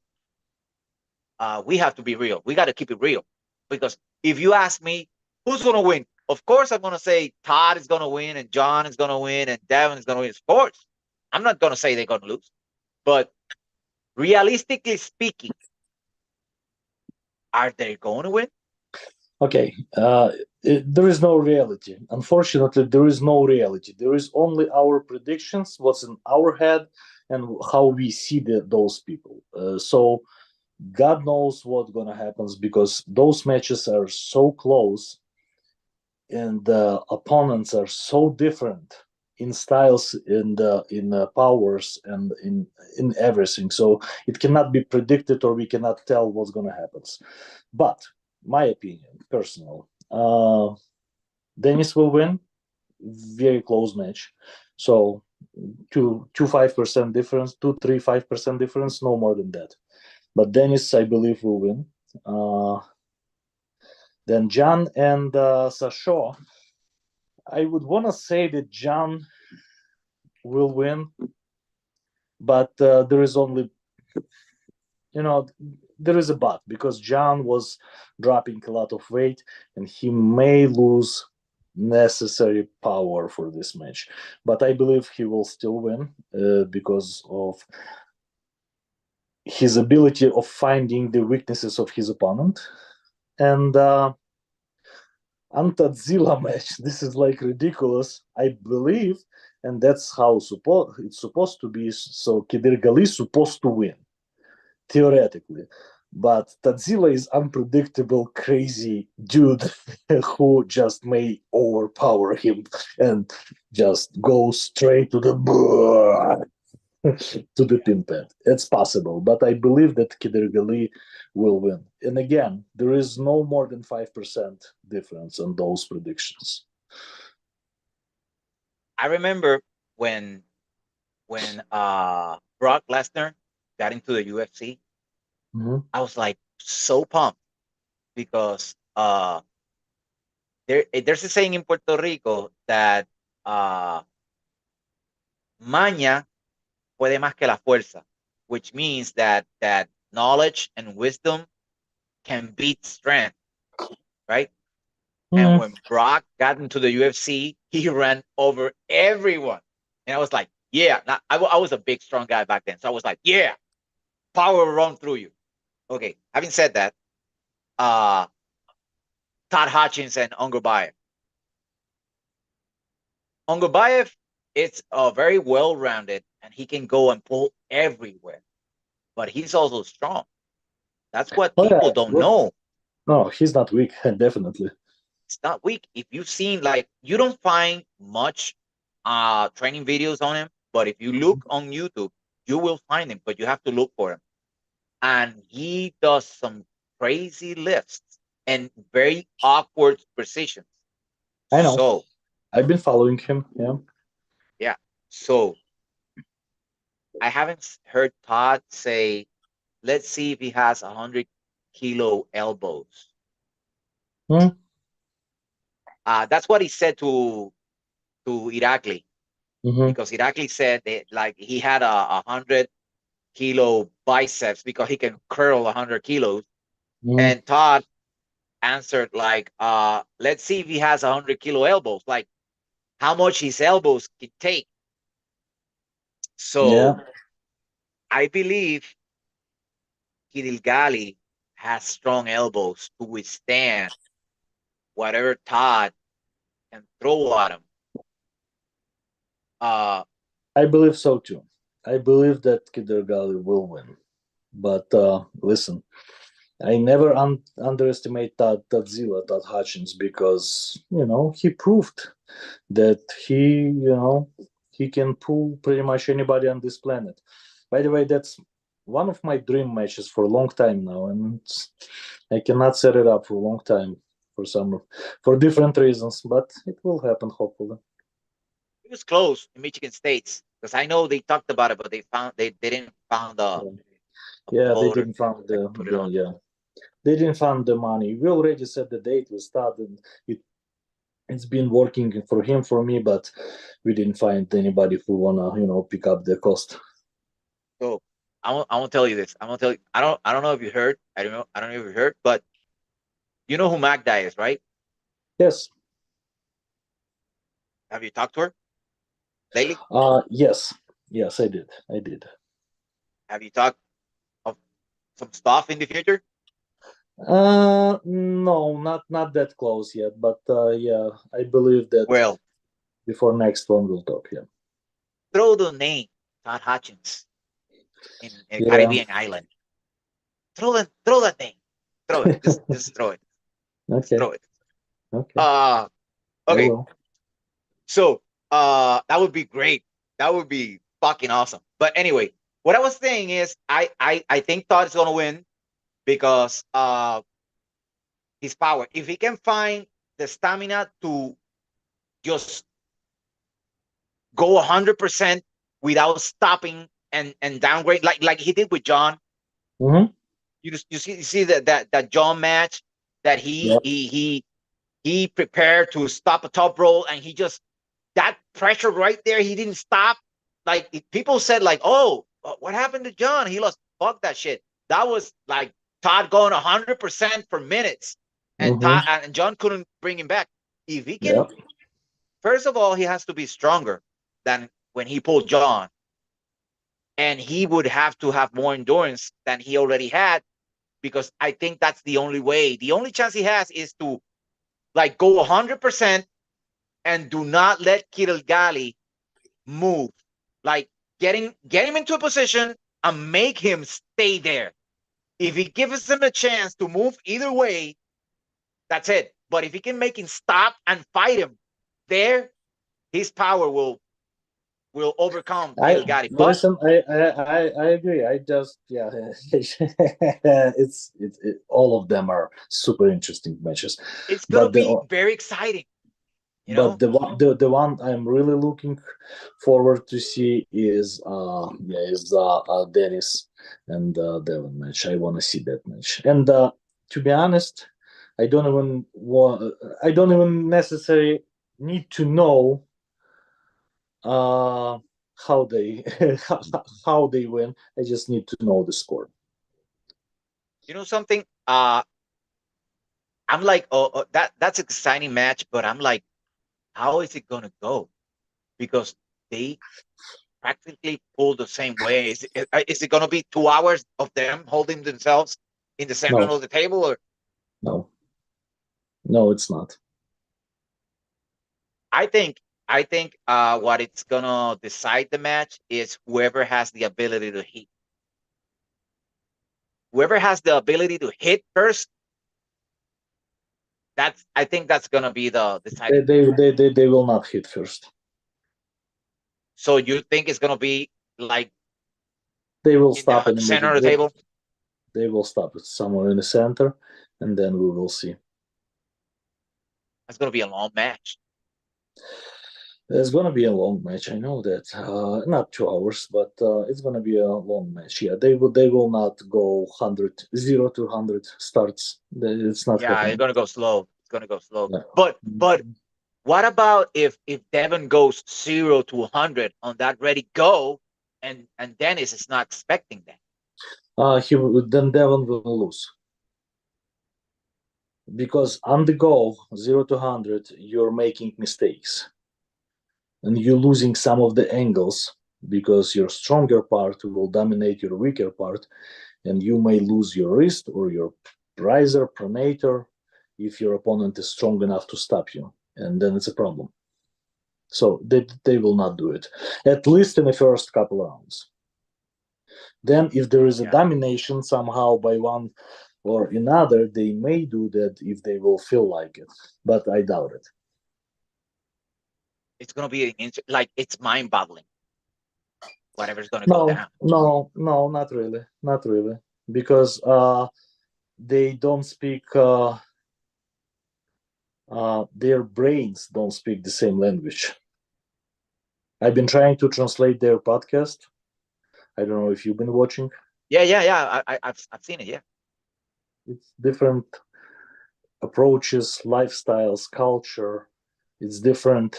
we have to be real. We got to keep it real, because if you ask me who's going to win, of course I'm going to say Todd is going to win and John is going to win and Devin is going to win. Of course, I'm not going to say they're going to lose, but realistically speaking, are they going to win? Okay. There is no reality. Unfortunately, there is no reality. There is only our predictions, what's in our head, and how we see those people. So God knows what's gonna happen because those matches are so close and the opponents are so different in styles, in powers, and in everything. So it cannot be predicted, or we cannot tell what's gonna happen. But my opinion, personal, Dennis will win. Very close match. So 5% difference, 5% difference, no more than that. But Dennis, I believe, will win. Uh, then John and Sasha, I would want to say that John will win, but there is only, you know, there is a but because John was dropping a lot of weight and he may lose necessary power for this match. But I believe he will still win because of his ability of finding the weaknesses of his opponent. And Antadzilla match. This is like ridiculous, I believe, and that's how it's supposed to be. So Kidirgali is supposed to win theoretically, but Tadzilla is unpredictable, crazy dude who just may overpower him and just go straight to the to the pin pad. It's possible, but I believe that Kidirgali will win. And again, there is no more than 5% difference on those predictions. I remember when when Brock Lesnar got into the UFC, Mhm. I was like so pumped because there's a saying in Puerto Rico that uh, maña puede más que la fuerza, which means that knowledge and wisdom can beat strength, right? And Mm. when Brock got into the UFC, he ran over everyone, and I was like, yeah. I was a big, strong guy back then, so I was like, yeah, power will run through you. Okay. Having said that, uh, Todd Hutchins and Ungerbayev. Ungerbayev is very well rounded, and he can go and pull everywhere, but he's also strong. That's what Oh, yeah, people don't absolutely. know. No, he's not weak, definitely. It's not weak. If you've seen, like, you don't find much training videos on him, but if you look on YouTube, you will find him, but you have to look for him. And he does some crazy lifts and very awkward precisions. I know. So, I've been following him. Yeah. yeah. So I haven't heard Todd say, let's see if he has 100-kilo elbows. Mm-hmm. That's what he said to Irakli, Mm-hmm. because Irakli said that, like, he had a 100-kilo biceps because he can curl 100 kilos. Mm-hmm. And Todd answered like, let's see if he has 100-kilo elbows, like how much his elbows can take. Yeah. So I believe Kirilgali has strong elbows to withstand whatever Todd can throw at him. Uh, I believe so too. I believe that Kidirgali will win. But listen, I never underestimate Todd Hutchins, because he proved that he can pull pretty much anybody on this planet. By the way, that's one of my dream matches for a long time now, and I cannot set it up for a long time for different reasons, but it will happen hopefully. It was close in Michigan States because I know they talked about it, but they didn't found Yeah, a yeah, they promoter didn't find that could put it the on. yeah they didn't find the money. We already set the date. We started. It's been working for him, for me, but we didn't find anybody who wanna pick up the cost. So I won't tell you this. I won't tell you. I don't know if you heard. I don't know if you heard, but you know who Magda is, right? Yes. Have you talked to her lately? Yes. Yes, I did. Have you talked of some stuff in the future? No, not that close yet, but yeah, I believe that Well, before next one we'll talk. Yeah. throw the name Todd Hutchins in a Yeah. Caribbean island. Throw that name. Throw it. Just throw it. Just Okay. throw it. Okay. Uh I okay. will. So that would be great. That would be fucking awesome. But anyway, what I was saying is I think Todd is gonna win because his power. If he can find the stamina to just go 100% without stopping and downgrade like he did with John. Mm-hmm. You see that John match that Yeah. he prepared to stop a top roll and he just that pressure right there he didn't stop. Like people said like, oh, what happened to John? He lost. Fuck that shit. That was like Todd going 100% for minutes, and Mm-hmm. John couldn't bring him back. If he Yeah. can, first of all, he has to be stronger than when he pulled John, and he would have to have more endurance than he already had because I think that's the only way. The only chance he has is to like go 100% and do not let Kirigali move. Like get him into a position and make him stay there. If he gives him a chance to move either way, that's it. But if he can make him stop and fight him there, his power will overcome I Kirigali. But listen. I agree. I just yeah. All of them are super interesting matches, it's gonna but be very exciting, you know. the one I'm really looking forward to see is Dennis and Devon match. I want to see that match. And to be honest, I don't even necessarily need to know uh, how they how they win. I just need to know the score. You know something? I'm like, that's exciting match, but I'm like, how is it gonna go? Because they practically pull the same way. Is it gonna be 2 hours of them holding themselves in the center No, of the table, or no, no, it's not. I think what it's gonna decide the match is whoever has the ability to hit. Whoever has the ability to hit first, that's I think that's gonna be the They deciding they, factor. they, they, they will not hit first. So you think it's gonna be like They will in stop the in the center middle. of the table? They will stop it somewhere in the center, and then we will see. It's gonna be a long match. It's gonna be a long match. I know that. Not 2 hours, but it's gonna be a long match. Yeah, they will not go 0 to 100 starts. It's not Yeah, it's happening. gonna go slow. It's gonna go slow. Yeah. But what about if Devon goes 0 to 100 on that ready go, and Dennis is not expecting that? Then Devon will lose, because on the go 0 to 100, you're making mistakes and you're losing some of the angles, because your stronger part will dominate your weaker part, and you may lose your wrist or your riser, pronator, if your opponent is strong enough to stop you, and then it's a problem. So they will not do it, at least in the first couple rounds. Then, if there is a Yeah, domination somehow by or another, they may do that if they will feel like it, but I doubt it. It's gonna be like it's mind-boggling. Whatever's gonna go No, down. no, no, not really, not really, because they don't speak. Their brains don't speak the same language. I've been trying to translate their podcast. I don't know if you've been watching. Yeah, yeah, yeah. I've seen it. Yeah, It's different approaches, lifestyles, culture. It's different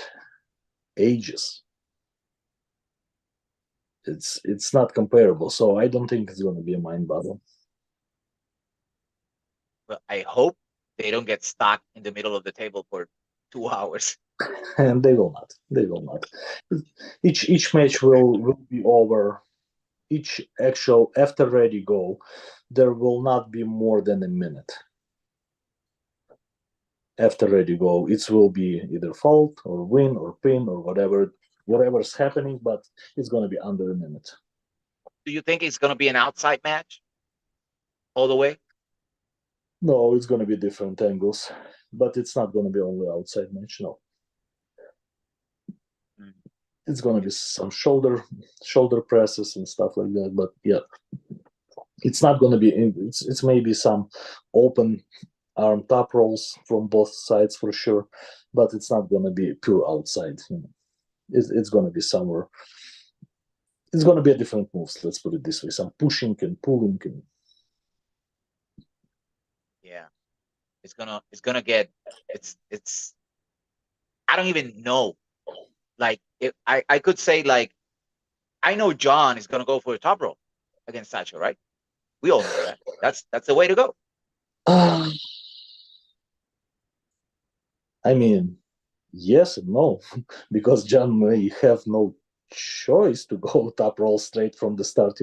ages. It's not comparable. So I don't think it's going to be a mind battle. but I hope they don't get stuck in the middle of the table for 2 hours. And they will not. They will not. Each match will be over. Each actual after ready goal, there will not be more than a minute. After ready goal, it will be either fault or win or pin or whatever's happening, but it's going to be under a minute. Do you think it's gonna be an outside match all the way? No, it's going to be different angles, but it's not going to be only outside match. No, Mm. it's going to be some shoulder presses and stuff like that. But yeah, it's not going to be. It's maybe some open arm top rolls from both sides for sure, but it's not going to be pure outside. It's going to be somewhere. It's going to be a different moves. Let's put it this way: some pushing and pulling. And Yeah, it's gonna get it's. I don't even know. Like, if I could say, like, I know John is gonna go for a top rope against Sacho, right? We all know that. That's the way to go. uh, I mean, yes and no, because John may have no choice to go top roll straight from the start.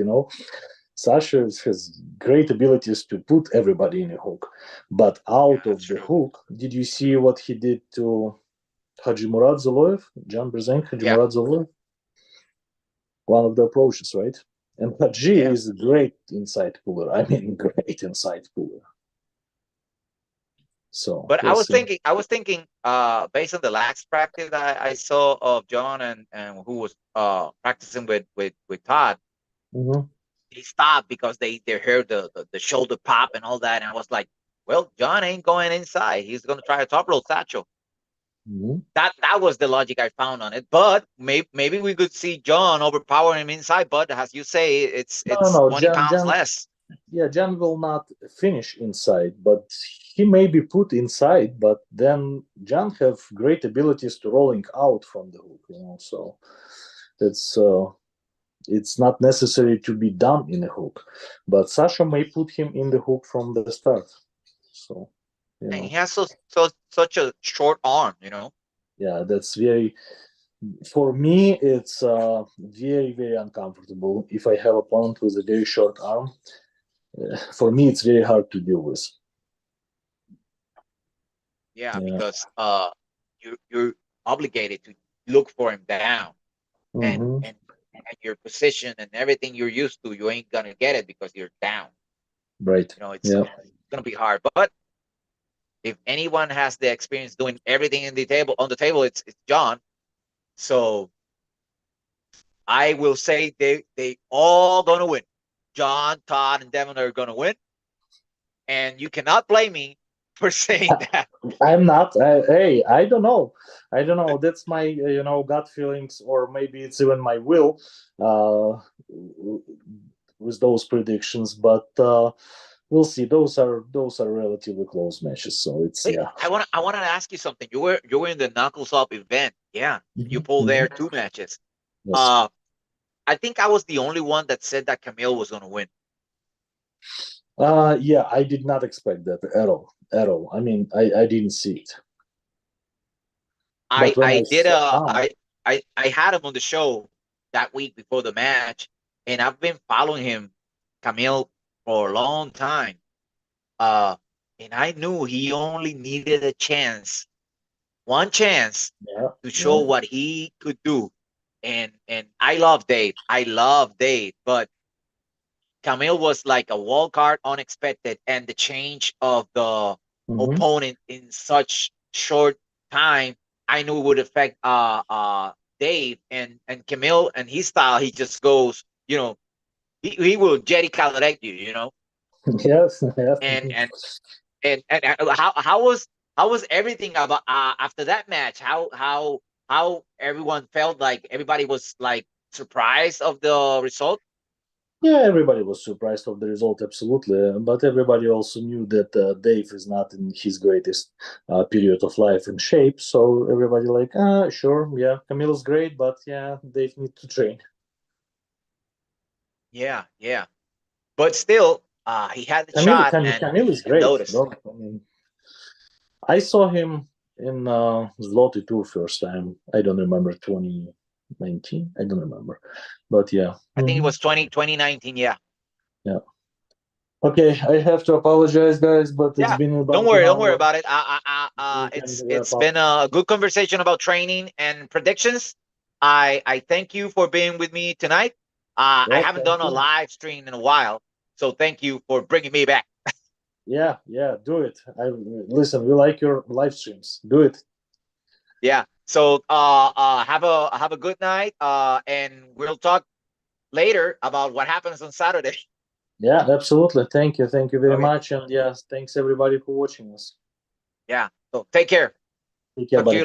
Sasha has great abilities to put everybody in a hook, but Yeah, out that's of the true. hook, did you see what he did to Hajimurad Zoloev? John Brzenk, Yeah, Hajimurad Zoloev? One of the approaches, right? And Haji yeah. is a great inside puller. I mean, great inside puller. So But we'll see. I was thinking, based on the last practice I saw of John and who was practicing with Todd, Mhm. they stopped because they heard the shoulder pop and all that, and I was like, well, John ain't going inside. He's gonna try a top roll satchel. Mhm. That was the logic I found on it. But maybe we could see John overpower him inside. But as you say, No, no, it's no. 20 pounds less. Yeah, Jan will not finish inside, but he may be put inside. But then Jan have great abilities to rolling out from the hook. So that's it's not necessary to be done in a hook. But Sasha may put him in the hook from the start. So And he has such a short arm, you know. yeah, that's very for me. It's very uncomfortable if I have a opponent with a very short arm. For me, it's very hard to deal with. Yeah, Yeah. because you're obligated to look for him down, and Hmm. and and your position and everything you're used to, you ain't gonna get it because you're down. Right. You know, it's Yeah. gonna be hard. But if anyone has the experience doing everything in the table on the table, it's John. So I will say they all gonna win. John, Todd, and Devin are gonna win, and you cannot blame me for saying that. I'm not. Hey, I don't know. I don't know. That's my gut feelings, or maybe it's even my will with those predictions. But we'll see. Those are relatively close matches, so it's Hey, yeah. I want to ask you something. You were in the Knuckles Up event, yeah. You Mhm, pulled there mhm. 2 matches. Yes. Uh, I think I was the only one that said that Camille was gonna win. Yeah, I did not expect that at all. At all. I mean, I didn't see it, I but when I I did saw, I had him on the show that week before the match, and I've been following him, Camille, for a long time. Uh, and I knew he only needed a chance, one chance, yeah, to show yeah. what he could do. And I love Dave. I love Dave, but Camille was like a wild card, unexpected, and the change of the Mm-hmm. opponent in such short time, I knew it would affect Dave and Camille and his style. He just goes, he will Jerry Calderette you, Yes, yes. and and and how was everything about after that match? How everyone felt, like everybody was like surprised of the result. Yeah, everybody was surprised of the result, absolutely. But everybody also knew that Dave is not in his greatest period of life and shape. So everybody like, sure, yeah, Camille's great, but yeah, Dave need to train. Yeah, yeah. But still, he had the Camille, shot, Camille, and Camille is and great. noticed. No, I mean, I saw him in Zloty Tour first time. I don't remember 2019. I don't remember, but yeah. I think it Mhm. was 2019. Yeah, Yeah. Okay, I have to apologize, guys, but it's yeah. been Don't about an worry, don't worry hour. about it. We can It's wrap up. been a good conversation about training and predictions. I thank you for being with me tonight. I Yes, haven't thank done a you. live stream in a while, so thank you for bringing me back. Yeah, yeah, do it. I listen. We like your live streams. Do it. Yeah. So have a good night. And we'll talk later about what happens on Saturday. Yeah, absolutely. Thank you very Okay. much, and yes, thanks everybody for watching us. Yeah. So take care. Take care, Talk to you buddy.